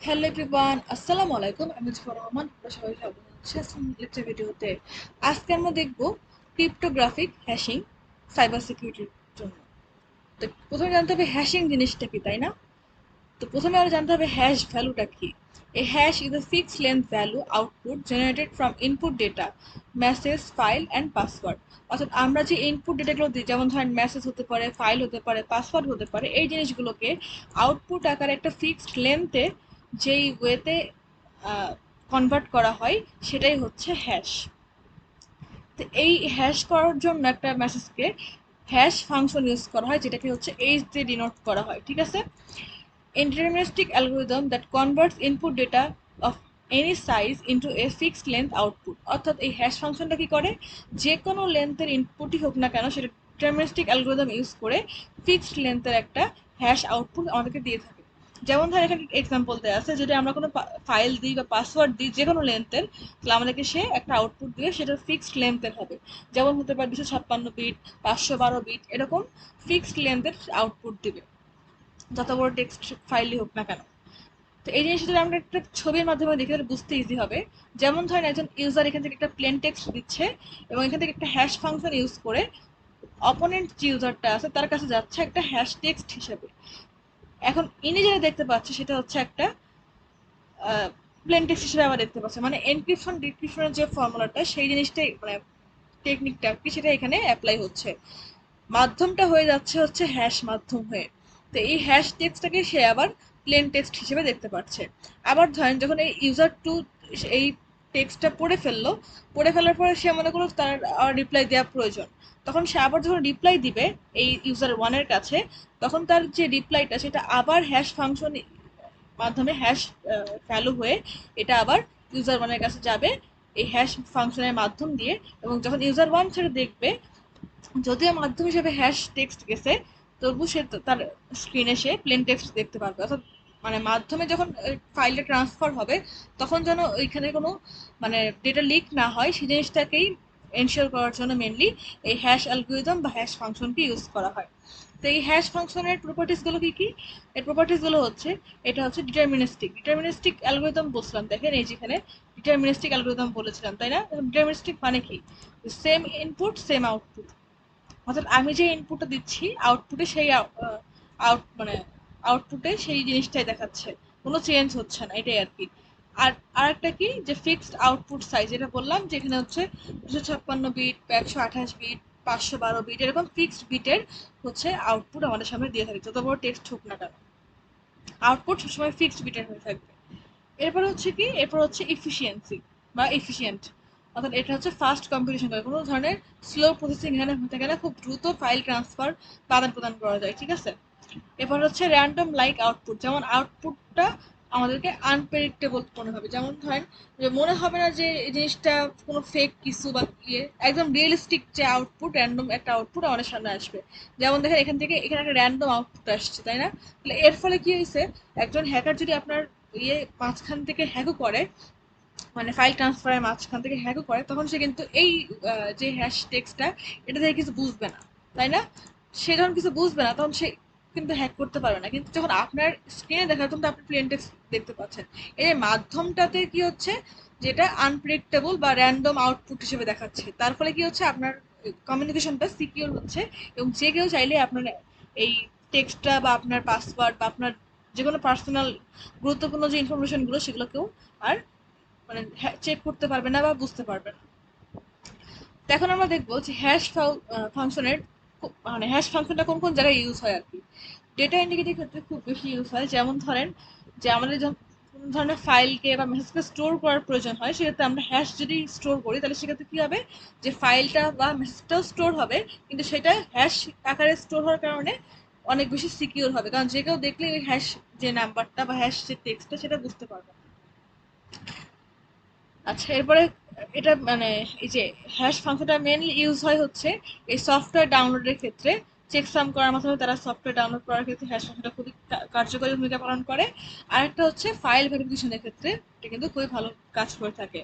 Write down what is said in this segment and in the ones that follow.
Hello everyone, আসসালামু আলাইকুম। আমি জিফর রহমান। আপনারা সবাই স্বাগত জানাচ্ছি আজকের লেকচার ভিডিওতে। আজকে আমরা দেখব ক্রিপ্টোগ্রাফিক হ্যাশিং সাইবার সিকিউরিটির জন্য। তো প্রথমে জানতে হবে হ্যাশিং জিনিসটা কি, তাই না? তো প্রথমে আমরা জানতে হবে হ্যাশ ভ্যালুটা কি। A hash is a fixed length value output generated from input data, message, file and password. অর্থাৎ আমরা যে ইনপুট ডেটাগুলো দিই, যেমন ধরেন মেসেজ হতে পারে, ফাইল হতে পারে, পাসওয়ার্ড হতে পারে, এই জিনিসগুলোকে আউটপুট আকারে একটা ফিক্সড লেন্থে যেই ওয়েতে কনভার্ট করা হয় সেটাই হচ্ছে হ্যাশ। তো এই হ্যাশ করার জন্য একটা মেসেজকে হ্যাশ ফাংশন ইউজ করা হয়, যেটাকে হচ্ছে এইচ দিয়ে ডিনোট করা হয়, ঠিক আছে? A deterministic algorithm that converts input data of any size into a fixed length output। অর্থাৎ এই হ্যাশ ফাংশনটা কি করে, যে কোনো লেন্থের ইনপুটই হোক না কেন সেটা ডিটারমিনিস্টিক অ্যালগোরিদম ইউজ করে ফিক্সড লেন্থের একটা হ্যাশ আউটপুট আমাদেরকে দিয়ে থাকে। যেমন ধর এখানে এক্সাম্পল দেওয়া আছে, যদি আমরা কোনো ফাইল দিই বা পাসওয়ার্ড দিই যে কোনো লেন্থের, তাহলে আমাদেরকে সে একটা আউটপুট দিয়ে সেটা ফিক্সড লেন্থের হবে। যেমন হতে পারে 256 বিট, 512 বিট, এরকম ফিক্সড লেন্থের আউটপুট দিবে, যত বড় টেক্সট ফাইলই হোক না কেন। তো এই জিনিসটা যদি আমরা একটা ছবির মাধ্যমে দেখি তাহলে বুঝতে ইজি হবে। যেমন ধরেন একজন ইউজার এখান থেকে একটা প্লেন টেক্সট দিচ্ছে এবং এখান থেকে একটা হ্যাশ ফাংশন ইউজ করে অপোনেন্ট যে ইউজারটা আছে তার কাছে যাচ্ছে একটা হ্যাশ টেক্সট হিসেবে। এখন ইনি যেটা দেখতে পাচ্ছে সেটা হচ্ছে একটা প্লেন টেক্সট হিসেবে আবার দেখতে পাচ্ছে, মানে এনক্রিপশন ডিক্রিপশনের যে ফর্মুলাটা সেই জিনিসটাই, মানে টেকনিকটা কি, সেটা এখানে অ্যাপ্লাই হচ্ছে। মাধ্যমটা হয়ে যাচ্ছে হচ্ছে হ্যাশ মাধ্যম হয়ে। তো এই হ্যাশ টেক্সটটাকে সে আবার প্লেন টেক্সট হিসেবে দেখতে পাচ্ছে। আবার ধরেন যখন এই ইউজার টু এই টেক্সটটা পড়ে ফেললো, পড়ে ফেলার পরে সে মনে করলো তার রিপ্লাই দেওয়া প্রয়োজন, তখন সে আবার যখন রিপ্লাই দিবে এই ইউজার ওয়ানের কাছে, তখন তার যে রিপ্লাইটা সেটা আবার হ্যাশ ফাংশন মাধ্যমে হ্যাশ ভ্যালু হয়ে এটা আবার ইউজার ওয়ানের কাছে যাবে এই হ্যাশ ফাংশনের মাধ্যম দিয়ে। এবং যখন ইউজার ওয়ান সেটা দেখবে, যদিও মাধ্যম হিসেবে হ্যাশ টেক্সট গেছে, তবু সে তার স্ক্রিনে সে প্লেন টেক্সট দেখতে পারবে। অর্থাৎ মানে মাধ্যমে যখন ফাইলটা ট্রান্সফার হবে তখন যেন ওইখানে কোনো মানে ডেটা লিক না হয় সেই জিনিসটাকেই এনশিওর করার জন্য মেনলি এই হ্যাশ অ্যালগোরিদম বা হ্যাশ ফাংশনকে ইউজ করা হয়। তো এই হ্যাশ ফাংশনের প্রপার্টিসগুলো কি কি? এর প্রপার্টিসগুলো হচ্ছে, এটা হচ্ছে ডিটারমিনিস্টিক। ডিটারমিনিস্টিক অ্যালগোরিদম বলছিলাম, দেখেন এই যেখানে ডিটারমিনিস্টিক অ্যালগোরিদম বলেছিলাম, তাই না? ডিটারমিনিস্টিক মানে কি? Same input same output. অর্থাৎ আমি যে ইনপুটটা দিচ্ছি আউটপুটে সেই মানে আউটপুটে সেই জিনিসটাই দেখাচ্ছে, কোনো চেঞ্জ হচ্ছে না, এটাই আর কি। আর আরেকটা কি, যে ফিক্সড আউটপুট সাইজ, এটা বললাম যে এখানে হচ্ছে 256 বিট, 128 বিট, 512 বিট, এরকম ফিক্সড বিটের হচ্ছে আউটপুট আমাদের সামনে দিয়ে থাকে, যত বড় টেক্সট হোক না কেন আউটপুট সবসময় ফিক্সড বিটের হয়ে থাকবে। এরপর হচ্ছে কি, এরপর হচ্ছে ইফিসিয়েন্সি বা এফিসিয়েন্ট। অর্থাৎ এটা হচ্ছে ফাস্ট কম্পিউটেশন করে, কোনো ধরনের স্লো প্রসেসিং এখানে হতে গেলে খুব দ্রুত ফাইল ট্রান্সফার আদান প্রদান করা যায়, ঠিক আছে? এরপর হচ্ছে র্যান্ডম লাইক আউটপুট, যেমন আউটপুটটা আমাদেরকে আনপ্রেডিক্টেবল মনে হবে। যেমন ধরেন যে মনে হবে না যে এই জিনিসটা কোনো ফেক কিছু বা ইয়ে, একদম রিয়েলিস্টিক যে আউটপুট, র্যান্ডম একটা আউটপুট আমাদের সামনে আসবে। যেমন দেখেন এখান থেকে এখানে একটা র্যান্ডম আউটপুট আসছে, তাই না? তাহলে এর ফলে কি হয়েছে, একজন হ্যাকার যদি আপনার ইয়ে মাঝখান থেকে হ্যাকও করে, মানে ফাইল ট্রান্সফারের মাঝখান থেকে হ্যাকও করে, তখন সে কিন্তু এই যে হ্যাশ টেক্সটটা এটা থেকে কিছু বুঝবে না, তাই না? সে যখন কিছু বুঝবে না তখন সে কিন্তু হ্যাক করতে পারবে না। কিন্তু যখন আপনার স্ক্রিনে দেখা তখন তো আপনি প্লেন টেক্সট দেখতে পাচ্ছেন। এই মাধ্যমটাতে কি হচ্ছে, যেটা আনপ্রেডিক্টেবল বা র্যান্ডম আউটপুট হিসেবে দেখাচ্ছে, তার ফলে কি হচ্ছে, আপনার কমিউনিকেশনটা সিকিউর হচ্ছে এবং যে কেউ চাইলে আপনার এই টেক্সটটা বা আপনার পাসওয়ার্ড বা আপনার যে কোনো পার্সোনাল গুরুত্বপূর্ণ যে ইনফরমেশনগুলো সেগুলো কেউ আর মানে চেক করতে পারবে না বা বুঝতে পারবে না। তো এখন আমরা দেখবো যে হ্যাশ ফাংশনের মানে হ্যাশ ফাংশনটা কোন কোন জায়গায় ইউজ হয় আর কি। ডেটা ইন্টিগ্রিটির ক্ষেত্রে খুব বেশি ইউজ হয়। যেমন ধরেন যে আমাদের যখন কোনো ধরনের ফাইলকে বা মেসেজকে স্টোর করার প্রয়োজন হয়, সেক্ষেত্রে আমরা হ্যাশ যদি স্টোর করি তাহলে সেক্ষেত্রে কি হবে, যে ফাইলটা বা মেসেজটাও স্টোর হবে কিন্তু সেটা হ্যাশ আকারে স্টোর হওয়ার কারণে অনেক বেশি সিকিউর হবে, কারণ যে কেউ দেখলে ওই হ্যাশ যে নাম্বারটা বা হ্যাশ যে টেক্সটটা সেটা বুঝতে পারবে। আচ্ছা, এরপরে এটা মানে এই যে হ্যাশ ফাংশনটা মেনলি ইউজ হয় হচ্ছে এই সফটওয়্যার ডাউনলোডের ক্ষেত্রে। চেকসাম করার মাধ্যমে তারা সফটওয়্যার ডাউনলোড করার ক্ষেত্রে হ্যাশ ফাংশনটা খুবই কার্যকরী ভূমিকা পালন করে। আরেকটা হচ্ছে ফাইল ভেরিফিকেশনের ক্ষেত্রে এটা কিন্তু খুবই ভালো কাজ করে থাকে।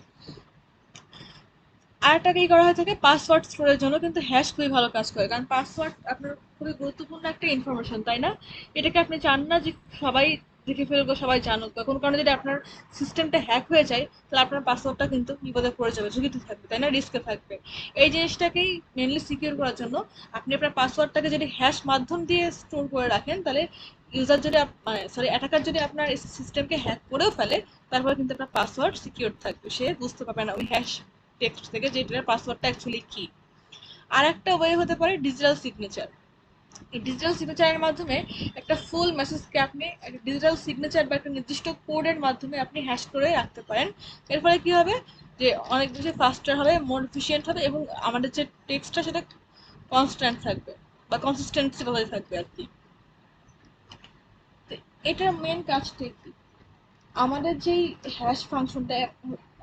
আরেকটা কি করা হয়ে থাকে, পাসওয়ার্ড স্টোরের জন্য কিন্তু হ্যাশ খুবই ভালো কাজ করে, কারণ পাসওয়ার্ড আপনার খুবই গুরুত্বপূর্ণ একটা ইনফরমেশন, তাই না? এটাকে আপনি চান না যে সবাই দেখে ফেলবো, সবাই জানুক, বা কোনো কারণে যদি আপনার সিস্টেমটা হ্যাক হয়ে যায় তাহলে আপনার পাসওয়ার্ডটা কিন্তু বিপদে পড়ে যাবে, ঝুঁকিতে থাকবে, তাই না, রিস্কে থাকবে। এই জিনিসটাকেই মেনলি সিকিউর করার জন্য আপনি আপনার পাসওয়ার্ডটাকে যদি হ্যাশ মাধ্যম দিয়ে স্টোর করে রাখেন, তাহলে ইউজার যদি মানে সরি অ্যাটাকার যদি আপনার সিস্টেমকে হ্যাক করেও ফেলে, তারপর কিন্তু আপনার পাসওয়ার্ড সিকিউর থাকবে, সে বুঝতে পারবে না ওই হ্যাশ টেক্সট থেকে যে এটার পাসওয়ার্ডটা অ্যাকচুয়ালি কি। আর একটা ওয়ে হতে পারে ডিজিটাল সিগনেচার। এই ডিজিটাল সিগনেচারের মাধ্যমে একটা ফুল মেসেজকে আপনি একটা ডিজিটাল সিগনেচার বা একটা নির্দিষ্ট কোডের মাধ্যমে আপনি হ্যাশ করে রাখতে পারেন। এর ফলে কি হবে, যে অনেক বেশি ফাস্টার হবে, মোর এফিসিয়েন্ট হবে, এবং আমাদের যে টেক্সটটা সেটা কনস্ট্যান্ট থাকবে বা কনসিস্টেন্সি বজায় থাকবে আর কি। তো এটার মেন কাজটা কি, আমাদের যেই হ্যাশ ফাংশনটা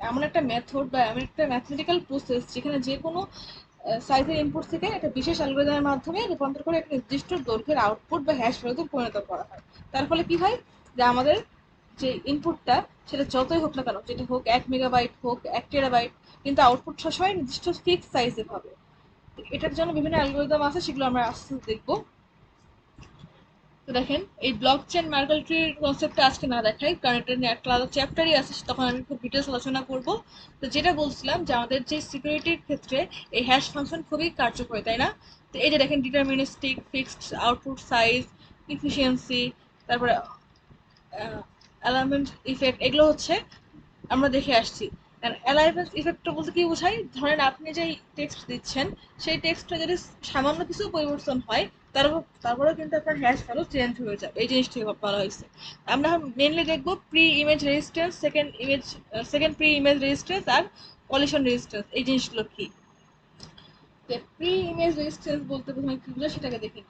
এমন একটা মেথড বা এমন একটা ম্যাথমেটিক্যাল প্রসেস যেখানে যে কোনো সাইজের ইনপুট থেকে একটা বিশেষ অ্যালগরিদমের মাধ্যমে রূপান্তর করে একটা নির্দিষ্ট দৈর্ঘ্যের আউটপুট বা হ্যাশ ভ্যালুতে পরিণত করা হয়। তার ফলে কি হয়, যে আমাদের যে ইনপুটটা সেটা যতই হোক না কেন, যেটা হোক 1 মেগাবাইট হোক 1 টেরাবাইট, কিন্তু আউটপুট সবসময় নির্দিষ্ট ফিক্স সাইজের হবে। তো এটার জন্য বিভিন্ন অ্যালগরিদম আছে, সেগুলো আমরা আস্তে আস্তে দেখবো। তো দেখেন, এই ব্লক চেন মার্কেল ট্রির কনসেপ্টটা আজকে না দেখাই, কারণ এটা নিয়ে একটা আলাদা চ্যাপ্টারই আছে, তখন আমি খুব ডিটেলস আলোচনা করব। তো যেটা বলছিলাম যে আমাদের যে সিকিউরিটির ক্ষেত্রে এই হ্যাশ ফাংশন খুবই কার্যকরী, তাই না। তো এই যে দেখেন, deterministic, fixed output size, efficiency, তারপরে অ্যালাইনমেন্ট ইফেক্ট, এগুলো হচ্ছে আমরা দেখে আসছি। অ্যালাইভেন্স ইফেক্টটা বলতে কি বোঝায়, ধরেন আপনি যেই টেক্সট দিচ্ছেন সেই টেক্সটটা যদি সামান্য কিছু পরিবর্তন হয়, তারপরেও কিন্তু আপনার হ্যাশ ভ্যালু চেঞ্জ হয়ে যাবে, এই জিনিসটাই বলা হয়েছে। আমরা মেনলি দেখবো preimage resistance, second preimage resistance আর কলিশন রেজিস্ট্যান্স, এই জিনিসগুলো কি। প্রি ইমেজ রেজিস্ট্যান্স বলতে প্রথমে কি বোঝায় সেটাকে দেখি।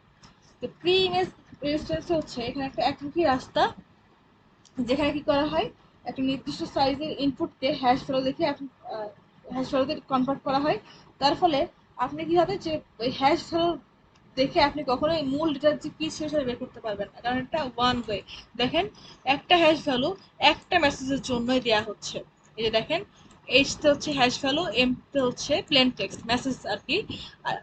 প্রি ইমেজ রেজিস্ট্যান্স হচ্ছে এখানে একটা একমুখী রাস্তা, যেখানে কি করা হয়, একটা নির্দিষ্ট সাইজের ইনপুটকে হ্যাশ ভ্যালু দেখে হ্যাশ ভ্যালুতে কনভার্ট করা হয়। তার ফলে আপনি কি হবে, যে ওই হ্যাশ ভ্যালু দেখে আপনি কখনোই মূল ডেটার যে কি সেটা বের করতে পারবেন না, কারণ এটা ওয়ান ওয়ে। দেখেন, একটা হ্যাশ ভ্যালু একটা মেসেজের জন্যই দেওয়া হচ্ছে। এই যে দেখেন, এইচতে হচ্ছে হ্যাশ ভ্যালু, এমতে হচ্ছে প্লেন টেক্সট মেসেজ আর কি। আর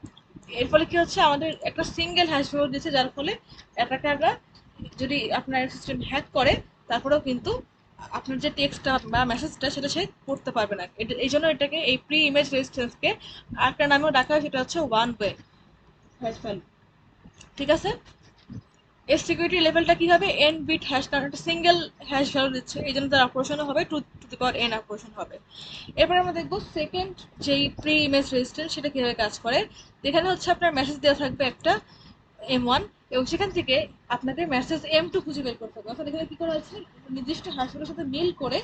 এর ফলে কি হচ্ছে, আমাদের একটা সিঙ্গেল হ্যাশ ভ্যালু দিচ্ছে, যার ফলে অ্যাটাকাররা যদি আপনার সিস্টেম হ্যাক করে, তারপরেও কিন্তু আপনার যে টেক্সটটা বা মেসেজটা সেটা সে পড়তে পারবে না। এই জন্য এটাকে এই প্রি ইমেজ রেজিস্ট্যান্সকে আরেকটা নামেও ডাকা হয়, সেটা হচ্ছে ওয়ান ওয়ে হ্যাশ ভ্যালু। ঠিক আছে, এর সিকিউরিটি লেভেলটা কি হবে, এন বিট হ্যাশ, কারণ একটা সিঙ্গেল হ্যাশ ভ্যালু দিচ্ছে, এই জন্য তার অপারেশনও হবে two to the power n operation হবে। এরপর আমরা দেখবো সেকেন্ড যেই প্রি ইমেজ রেজিস্ট্যান্স সেটা কিভাবে কাজ করে। এখানে হচ্ছে আপনার মেসেজ দেওয়া থাকবে একটা M1, এবং সেখান থেকে আপনাকে মেসেজ M2 খুঁজে বের করতে হবে। অর্থাৎ এখানে কি করা হচ্ছে, নির্দিষ্ট হ্যাশগুলোর সাথে মিল করে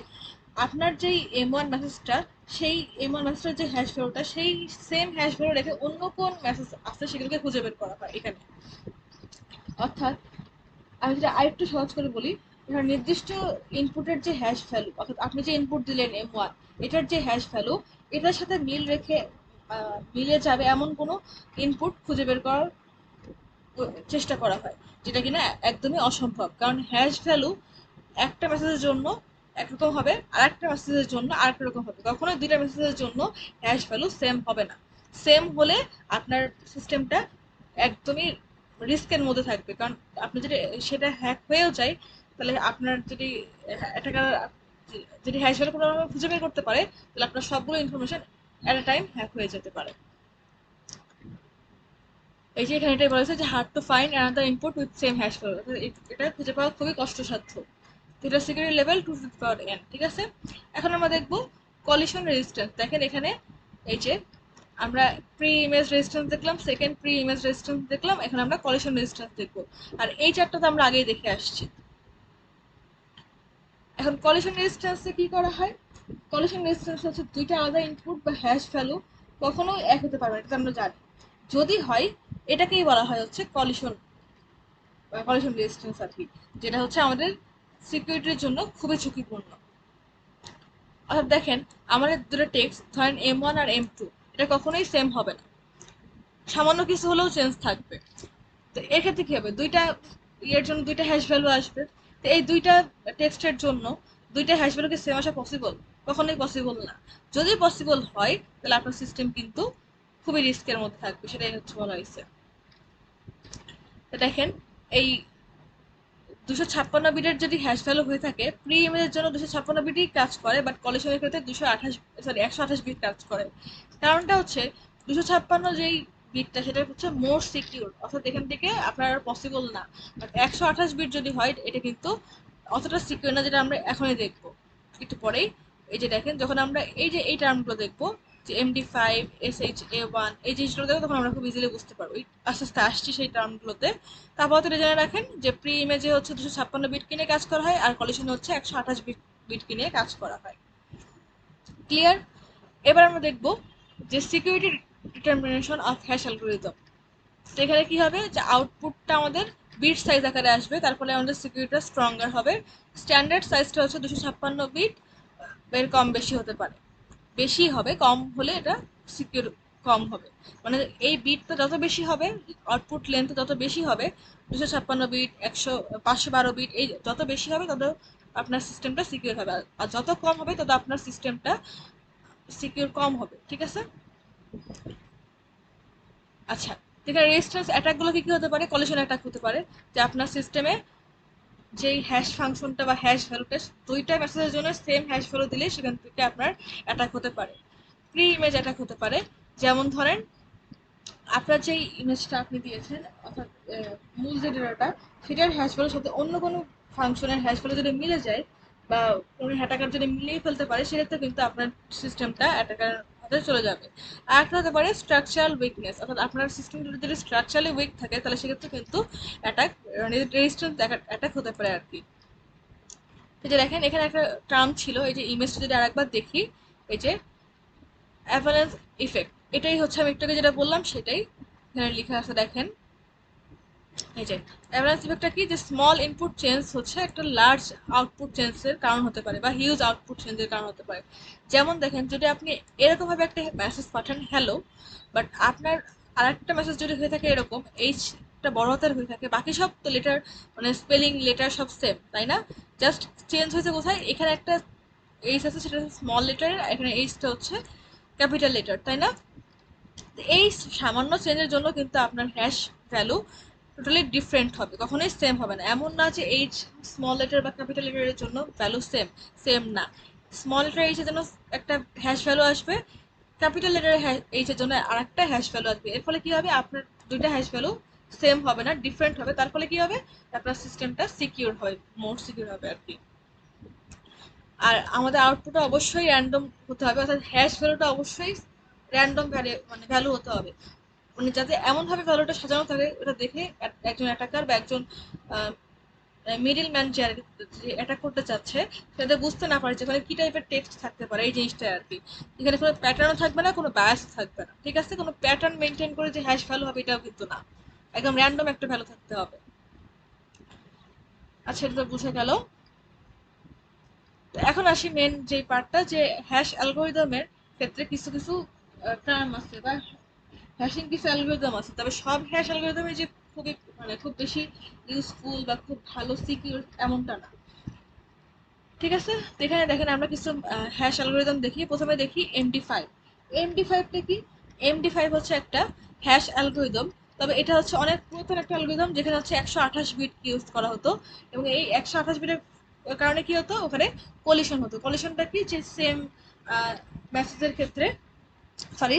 আপনার যেই M1 মেসেজটা, সেই M1 মেসেজের যে হ্যাশ ভ্যালুটা, সেই সেম হ্যাশ ভ্যালু রেখে অন্য কোন মেসেজ আছে সেগুলোকে খুঁজে বের করা হয় এখানে। অর্থাৎ আমি যেটা আরেকটু সহজ করে বলি, এখানে নির্দিষ্ট ইনপুটের যে হ্যাশ ভ্যালু, অর্থাৎ আপনি যে ইনপুট দিলেন M1, এটার যে হ্যাশ ভ্যালু, এটার সাথে মিল রেখে মিলে যাবে এমন কোনো ইনপুট খুঁজে বের করার চেষ্টা করা হয়, যেটা কিনা একদমই অসম্ভব, কারণ হ্যাশ ভ্যালু একটা মেসেজের জন্য একরকম হবে, আর একটা মেসেজের জন্য আরেকটা রকম হবে, কখনোই দুইটা মেসেজের জন্য হ্যাশ ভ্যালু সেম হবে না। সেম হলে আপনার সিস্টেমটা একদমই রিস্কের মধ্যে থাকবে, কারণ আপনি যদি সেটা হ্যাক হয়েও যায়, তাহলে আপনার যদি অ্যাটাকার যদি হ্যাশ ভ্যালু কোনোভাবে খুঁজে বের করতে পারে, তাহলে আপনার সবগুলো information at a time hack হয়ে যেতে পারে। এই যে এখানে এটাই বলেছে যে hard to find another input with same hash value, এটা খুঁজে পাওয়া খুবই কষ্টসাধ্য। এটা সিকিউরিটি লেভেল 2 ঠিক আছে। এখন আমরা দেখবো কলিশন রেজিস্ট্যান্স। দেখেন এখানে, এই যে আমরা প্রি ইমেজ রেজিস্ট্যান্স দেখলাম, সেকেন্ড প্রি ইমেজ রেজিস্ট্যান্স দেখলাম, এখন আমরা কলিশন রেজিস্ট্যান্স দেখবো। আর এই চারটা তো আমরা আগেই দেখে আসছি। এখন কলিশন রেজিস্ট্যান্সে কি করা হয়, কলিশন রেজিস্ট্যান্স হচ্ছে দুইটা আলাদা ইনপুট বা হ্যাশ ভ্যালু কখনোই এক হতে পারবে না, এটা আমরা জানি। যদি হয়, এটাকেই বলা হয় হচ্ছে কলিশন রেজিস্ট্যান্স আর কি, যেটা হচ্ছে আমাদের সিকিউরিটির জন্য খুবই ঝুঁকিপূর্ণ। অর্থাৎ দেখেন, আমাদের দুটো টেক্সট ধরেন M1 আর M2, এটা কখনোই সেম হবে না, সামান্য কিছু হলেও চেঞ্জ থাকবে। তো এক্ষেত্রে কি হবে, দুইটা ইয়ের জন্য দুইটা হ্যাশ ভ্যালু আসবে। তো এই দুইটা টেক্সটের জন্য দুইটা হ্যাশ ভ্যালু কি সেম আসা পসিবল? কখনোই পসিবল না। যদি পসিবল হয়, তাহলে আপনার সিস্টেম কিন্তু খুবই রিস্কের মধ্যে থাকবে, সেটাই হচ্ছে বলা হয়েছে। তো দেখেন, এই 256 বিটের যদি হ্যাশ ভ্যালু হয়ে থাকে, প্রি ইমেজের জন্য 256 বিটই কাজ করে, বাট কলিশনের ক্ষেত্রে 128 বিট কাজ করে। কারণটা হচ্ছে 256 যেই বিটটা সেটা হচ্ছে মোর সিকিউর, অর্থাৎ এখান থেকে আপনার পসিবল না। বাট 128 বিট যদি হয় এটা কিন্তু অতটা সিকিউর না, যেটা আমরা এখনই দেখবো একটু পরেই। এই যে দেখেন, যখন আমরা এই যে এই টার্মগুলো দেখবো, যে MD5, SHA1, এই জিনিসগুলো দেখবো, তখন আমরা খুব ইজিলি বুঝতে পারবো। আস্তে আস্তে আসছি সেই টার্মগুলোতে। তারপর তো জেনে রাখেন যে প্রি ইমেজে হচ্ছে 256 বিট কিনে কাজ করা হয়, আর কলিশনে হচ্ছে 128 বিট কিনে কাজ করা হয়। ক্লিয়ার? এবার আমরা দেখব যে security determination of hash algorithm. এখানে কি হবে, যে আউটপুটটা আমাদের বিট সাইজ আকারে আসবে, তার ফলে আমাদের সিকিউরিটিটা স্ট্রঙ্গার হবে। স্ট্যান্ডার্ড সাইজটা হচ্ছে 256 বিট, এর কম বেশি হতে পারে। বেশি হবে, কম হলে এটা সিকিউর কম হবে। মানে এই বিটটা যত বেশি হবে, আউটপুট লেন্থ যত বেশি হবে, 256 বিট, 512 বিট, এই যত বেশি হবে তত আপনার সিস্টেমটা সিকিউর হবে। আর যত কম হবে তত আপনার সিস্টেমটা সিকিউর কম হবে। ঠিক আছে? আচ্ছা, এখানে রেজিস্ট্যান্স অ্যাটাকগুলো কি কি হতে পারে? কলিশন অ্যাটাক হতে পারে, যে আপনার সিস্টেমে যেই হ্যাশ ফাংশনটা বা হ্যাশ ভ্যালুটা, দুইটা মেসেজের জন্য সেম হ্যাশ ভ্যালু দিলে সেখান থেকে আপনার অ্যাটাক হতে পারে। প্রি ইমেজ অ্যাটাক হতে পারে, যেমন ধরেন আপনার যেই ইমেজটা আপনি দিয়েছেন, অর্থাৎ মূল যে ডেটাটা, সেটার হ্যাশ ভ্যালুর সাথে অন্য কোনো ফাংশনের হ্যাশ ভ্যালু যদি মিলে যায়, বা কোনো হ্যাটাকার যদি মিলিয়ে ফেলতে পারে, সেক্ষেত্রে কিন্তু আপনার সিস্টেমটা অ্যাটাকার হাতে চলে যাবে। আর একটা হতে পারে স্ট্রাকচারাল উইকনেস, অর্থাৎ আপনার সিস্টেমটা যদি স্ট্রাকচারালি উইক থাকে, তাহলে সেক্ষেত্রে কিন্তু অ্যাটাক, রেজিস্ট্যান্স অ্যাটাক হতে পারে আর কি। এই যে দেখেন, এখানে একটা টার্ম ছিল, এই যে ইমেজটা যদি আরেকবার দেখি, এই যে অ্যাভালান্স ইফেক্ট, এটাই হচ্ছে আমি একটু আগে যেটা বললাম সেটাই এখানে লেখা আছে। দেখেন এই যে অ্যাভালান্স ইফেক্টটা কি, যে স্মল ইনপুট চেঞ্জ হচ্ছে একটা লার্জ আউটপুট চেঞ্জের কারণ হতে পারে, বা হিউজ আউটপুট চেঞ্জের কারণ হতে পারে। যেমন দেখেন, যদি আপনি এরকম ভাবে একটা মেসেজ পাঠান হ্যালো, বাট আপনার আরেকটা মেসেজ যদি হয়ে থাকে এরকম, এইচটা বড় হাতের হয়ে থাকে, বাকি সব তো লেটার, মানে স্পেলিং লেটার সব সেম, তাই না? জাস্ট চেঞ্জ হয়েছে কোথায়, এখানে একটা এইচ আছে, সেটা স্মল লেটারের, এখানে এইচটা হচ্ছে ক্যাপিটাল লেটার, তাই না? এই সামান্য চেঞ্জের জন্য কিন্তু আপনার হ্যাশ ভ্যালু টোটালি ডিফারেন্ট হবে, কখনোই সেম হবে না। এমন না যে এইচ স্মল লেটার বা ক্যাপিটাল লেটারের জন্য ভ্যালু সেম, সেম না। স্মল লেটার এইচের জন্য একটা হ্যাশ ভ্যালু আসবে, ক্যাপিটাল লেটার এইচের জন্য আর একটা হ্যাশ ভ্যালু আসবে। এর ফলে কি হবে, আপনার দুইটা হ্যাশ ভ্যালু সেম হবে না, ডিফারেন্ট হবে। তার ফলে কি হবে, আপনার সিস্টেমটা সিকিউর হয়, মোর সিকিউর হবে আর কি। আর আমাদের আউটপুটটা অবশ্যই র্যান্ডম হতে হবে, অর্থাৎ হ্যাশ ভ্যালুটা অবশ্যই র্যান্ডম মানে ভ্যালু হতে হবে, মানে যাতে এমনভাবে ভ্যালুটা সাজানো থাকে, ওটা দেখে একজন অ্যাটাকার বা একজন মিডিল ম্যান যে অ্যাটাক করতে চাচ্ছে, সেটা বুঝতে না পারে যে ওখানে কি টাইপের টেক্সট থাকতে পারে, এই জিনিসটা আর কি। এখানে কোনো প্যাটার্নও থাকবে না, কোনো বায়াস থাকবে না। ঠিক আছে? কোনো প্যাটার্ন মেনটেন করে যে হ্যাশ ভ্যালু হবে এটাও কিন্তু না, একদম র্যান্ডম একটা ভ্যালু থাকতে হবে। আচ্ছা, এটা তো বুঝে গেল। তো এখন আসি মেন যে পার্টটা, যে হ্যাশ অ্যালগোরিদমের ক্ষেত্রে কিছু কিছু টার্ম আছে, বা হ্যাশিং কিছু অ্যালগোরিদম আছে, তবে সব হ্যাশ অ্যালগোরিদমই যে খুবই, মানে খুব বেশি ইউজফুল বা খুব ভালো সিকিউর এমনটা না। ঠিক আছে? তো এখানে দেখেন আমরা কিছু হ্যাশ অ্যালগোরিদম দেখি। প্রথমে দেখি MD5। MD5টা কি? MD5 হচ্ছে একটা হ্যাশ অ্যালগোরিদম, তবে এটা হচ্ছে অনেক পুরাতন একটা অ্যালগোরিদম, যেখানে হচ্ছে 128 বিট ইউজ করা হতো। এবং এই 128 বিটের কারণে কি হতো, ওখানে কলিশন হতো। কলিশনটা কি, যে সেম মেসেজের ক্ষেত্রে, সরি,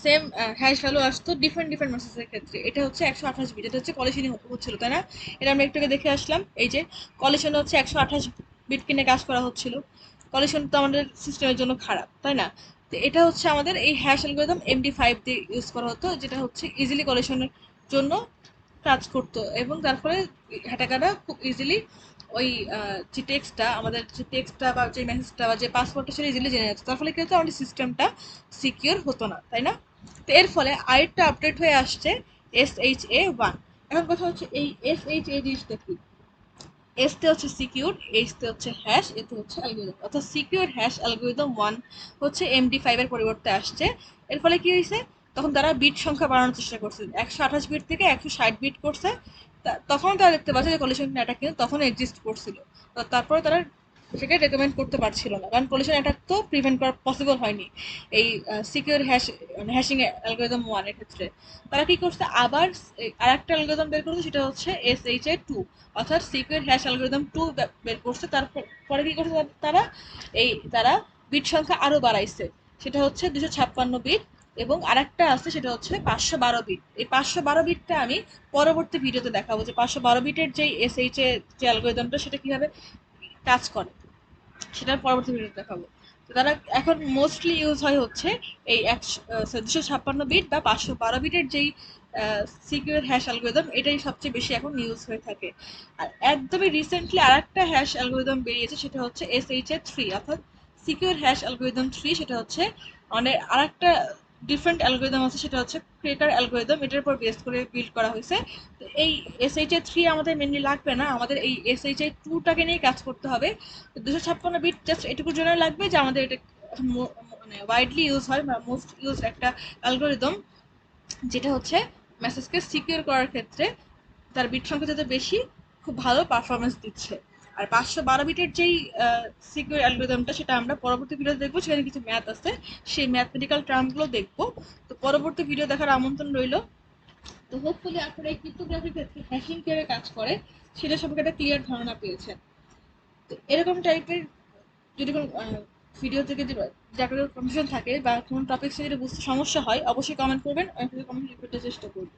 সেম হ্যাশ ভ্যালু আসতো ডিফারেন্ট ডিফারেন্ট মেসেজের ক্ষেত্রে। এটা হচ্ছে 128 বিট, এটা হচ্ছে কলিশনই হচ্ছিল, তাই না? এটা আমরা একটু আগে দেখে আসলাম, এই যে কলিশনে হচ্ছে 128 বিট কিনে কাজ করা হচ্ছিল। কলিশন তো আমাদের সিস্টেমের জন্য খারাপ, তাই না? তো এটা হচ্ছে আমাদের এই হ্যাশ অ্যালগরিদম MD5 দিয়ে ইউজ করা হতো, যেটা হচ্ছে ইজিলি কলিশনের জন্য কাজ করতো, এবং তার ফলে হ্যাটাকাররা খুব ইজিলি ওই যে টেক্সটটা, আমাদের যে টেক্সটটা বা যে মেসেজটা বা যে পাসওয়ার্ডটা, সেটা ইজিলি জেনে যেত। তার ফলে কি হতো, আমাদের সিস্টেমটা সিকিউর হতো না, তাই না? তো এর ফলে আরেকটা আপডেট হয়ে আসছে, SHA1। এখন কথা হচ্ছে, এই SHA জিনিসটা কি? এস তে হচ্ছে সিকিউর, এইচ তে হচ্ছে হ্যাশ, এতে হচ্ছে অ্যালগোরিদম, অর্থাৎ সিকিউর হ্যাশ অ্যালগোরিদম 1 হচ্ছে MD5 এর পরিবর্তে আসছে। এর ফলে কি হয়েছে, তখন তারা বিট সংখ্যা বাড়ানোর চেষ্টা করছে, 128 বিট থেকে 160 বিট করছে। তখন তারা দেখতে পাচ্ছে যে কলিশন অ্যাটাক কিন্তু তখন এক্সিস্ট করছিল। তো তারপরে তারা সেটাকে রেকমেন্ড করতে পারছিল না, কারণ কোলিশন অ্যাটাক তো প্রিভেন্ট করা পসিবল হয়নি এই সিকিউর হ্যাশিং অ্যালগোরিদম ওয়ানের ক্ষেত্রে। তারা কি করছে, আবার আর একটা অ্যালগোরিদম বের করছে, সেটা হচ্ছে SHA-2, অর্থাৎ সিকিউর হ্যাশ অ্যালগোরিদম 2 বের করছে। তারপরে কি করছে তারা, তারা বিট সংখ্যা আরো বাড়াইছে, সেটা হচ্ছে 256 বিট, এবং আরেকটা আছে সেটা হচ্ছে 512 বিট। এই 512 বিটটা আমি পরবর্তী ভিডিওতে দেখাবো, যে 512 বিটের যেই SHA যে অ্যালগোরিদমটা সেটা কিভাবে কাজ করে, সেটার পরবর্তী ভিডিওতে দেখাবো। তো তারা এখন মোস্টলি ইউজ হয় হচ্ছে এই 256 বিট বা 512 বিটের যেই সিকিউর হ্যাশ অ্যালগোরিদম, এটাই সবচেয়ে বেশি এখন ইউজ হয়ে থাকে। আর একদমই রিসেন্টলি আর একটা হ্যাশ অ্যালগোরিদম বেরিয়েছে, সেটা হচ্ছে SHA-3, অর্থাৎ সিকিউর হ্যাশ অ্যালগোরিদম 3। সেটা হচ্ছে মানে আর একটা ডিফারেন্ট অ্যালগোরিদম আছে, সেটা হচ্ছে ক্রেকার অ্যালগোরিদম, এটার উপর বেস করে বিল্ড করা হয়েছে। তো এই SHA-3 আমাদের মেনলি লাগবে না, আমাদের এই SHA-2টাকে নিয়ে কাজ করতে হবে। 256 বিট জাস্ট এটুকুর জন্য লাগবে যে আমাদের এটা মানে ওয়াইডলি ইউজ হয় বা মোস্ট ইউজ একটা অ্যালগোরিদম, যেটা হচ্ছে মেসেজকে সিকিউর করার ক্ষেত্রে তার বিট সংখ্যা যত বেশি, খুব ভালো পারফরমেন্স দিচ্ছে। আর 512 বিটের যেই সিকিউর অ্যালগোরিদমটা, সেটা আমরা পরবর্তী ভিডিও দেখবো, সেখানে কিছু ম্যাথ আছে, সেই ম্যাথমেটিক্যাল টার্মগুলো দেখবো। তো পরবর্তী ভিডিও দেখার আমন্ত্রণ রইল। তো হোপফুলি আপনারা এই ক্রিপ্টোগ্রাফির ক্ষেত্রে হ্যাশিং কিভাবে কাজ করে সেটা সম্পর্কে একটা ক্লিয়ার ধারণা পেয়েছেন। তো এরকম টাইপের যদি কোনো ভিডিও থেকে যদি আপনাদের কনফিউশন থাকে বা কোনো টপিক্সে যদি বুঝতে সমস্যা হয়, অবশ্যই কমেন্ট করবেন, আমি আপনাদের কমেন্ট রিপ্লাই করতে চেষ্টা করব।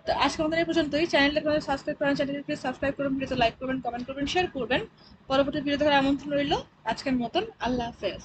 তো আজকে আমাদের এই পর্যন্তই। চ্যানেলটাকে সাবস্ক্রাইব করেন, চ্যানেলটিকে সাবস্ক্রাইব করবেন, ভিডিওতে লাইক করবেন, কমেন্ট করবেন, শেয়ার করবেন। পরবর্তী ভিডিও দেখার আমন্ত্রণ রইল। আজকের মতন আল্লাহ হাফেজ।